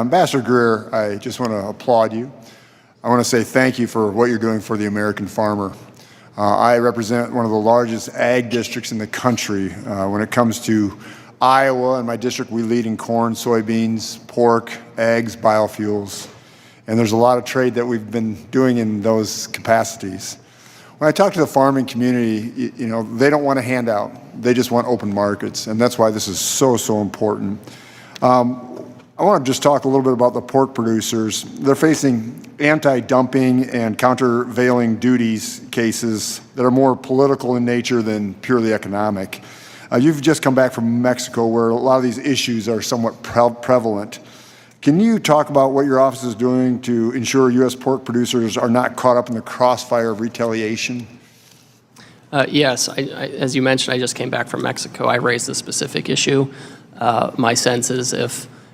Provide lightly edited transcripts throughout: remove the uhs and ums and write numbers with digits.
Ambassador Greer, I just want to applaud you. I want to say thank you for what you're doing for the American farmer. I represent one of the largest ag districts in the country. When it comes to Iowa, in my district, we lead in corn, soybeans, pork, eggs, biofuels. And there's a lot of trade that we've been doing in those capacities. When I talk to the farming community, they don't want a handout. They just want open markets, and that's why this is so important. I want to just talk a little bit about the pork producers. They're facing anti-dumping and countervailing duties cases that are more political in nature than purely economic. You've just come back from Mexico, where a lot of these issues are somewhat prevalent. Can you talk about what your office is doing to ensure U.S. pork producers are not caught up in the crossfire of retaliation? Yes, as you mentioned, I just came back from Mexico. I raised this specific issue. My sense is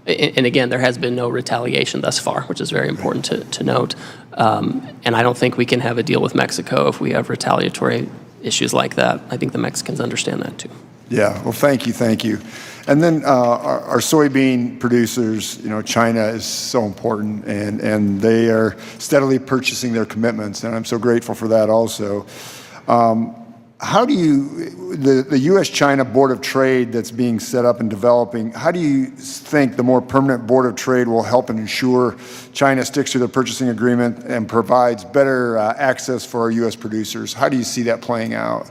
and again, there has been no retaliation thus far, which is very important to note. And I don't think we can have a deal with Mexico if we have retaliatory issues like that. I think the Mexicans understand that too. Yeah, well, thank you. And then our soybean producers, China is so important, and they are steadily purchasing their commitments, and I'm so grateful for that also. How do the U.S.-China Board of Trade that's being set up and developing, how do you think the more permanent Board of Trade will help and ensure China sticks to the purchasing agreement and provides better access for our U.S. producers? How do you see that playing out?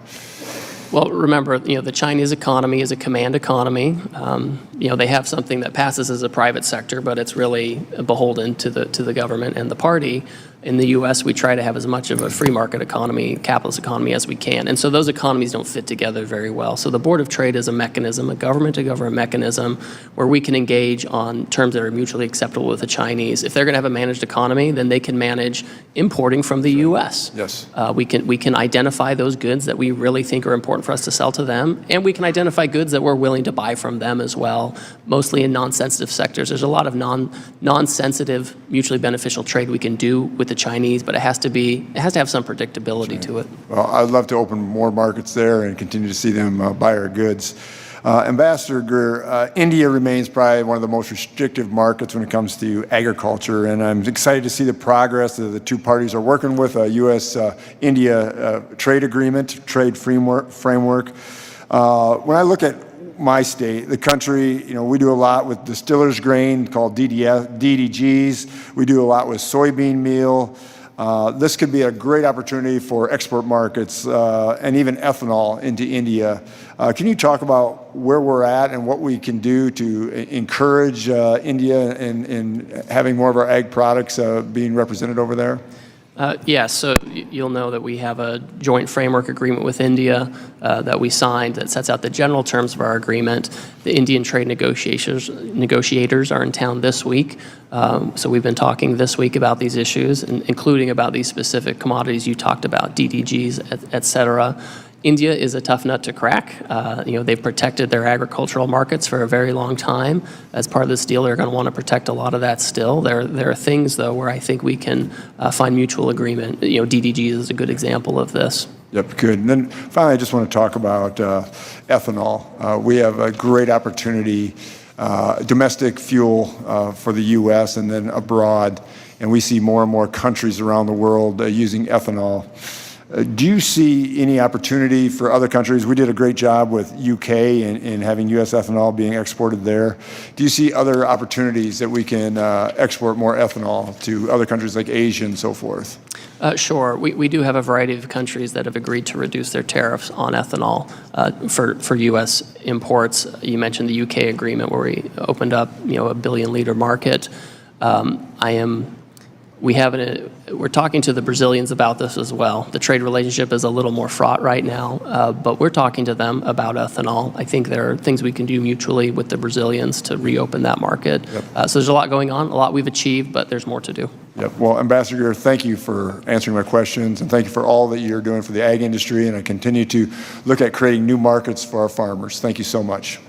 Well, remember, the Chinese economy is a command economy. They have something that passes as a private sector, but it's really beholden to the government and the party. In the U.S., we try to have as much of a free market economy, capitalist economy as we can. And so those economies don't fit together very well. So the Board of Trade is a mechanism, a government-to-government mechanism, where we can engage on terms that are mutually acceptable with the Chinese. If they're going to have a managed economy, then they can manage importing from the U.S. Yes. We can identify those goods that we really think are important for us to sell to them, and we can identify goods that we're willing to buy from them as well, mostly in non-sensitive sectors. There's a lot of non-sensitive, mutually beneficial trade we can do with the Chinese, but it has to have some predictability to it. Well, I'd love to open more markets there and continue to see them buy our goods. Ambassador Greer, India remains probably one of the most restrictive markets when it comes to agriculture, and I'm excited to see the progress that the two parties are working with a U.S.-India trade agreement, trade framework. When I look at my state, the country, we do a lot with distillers grain called DDGs. We do a lot with soybean meal. This could be a great opportunity for export markets and even ethanol into India. Can you talk about where we're at and what we can do to encourage India in having more of our ag products being represented over there? Yes, so you'll know that we have a joint framework agreement with India that we signed that sets out the general terms of our agreement. The Indian trade negotiators are in town this week, so we've been talking this week about these issues, including about these specific commodities you talked about, DDGs, et cetera. India is a tough nut to crack. They've protected their agricultural markets for a very long time. As part of this deal, they're going to want to protect a lot of that still. There are things, though, where I think we can find mutual agreement. DDGs is a good example of this. Yep, good. And then finally, I just want to talk about ethanol. We have a great opportunity, domestic fuel for the U.S. and then abroad, and we see more and more countries around the world using ethanol. Do you see any opportunity for other countries? We did a great job with UK in having U.S. ethanol being exported there. Do you see other opportunities that we can export more ethanol to other countries like Asia and so forth? Sure. We do have a variety of countries that have agreed to reduce their tariffs on ethanol for U.S. imports. You mentioned the UK agreement where we opened up a billion-liter market. We're talking to the Brazilians about this as well. The trade relationship is a little more fraught right now, but we're talking to them about ethanol. I think there are things we can do mutually with the Brazilians to reopen that market. Yep. So there's a lot going on, a lot we've achieved, but there's more to do. Yep. Well, Ambassador Greer, thank you for answering my questions, and thank you for all that you're doing for the ag industry, and I continue to look at creating new markets for our farmers. Thank you so much.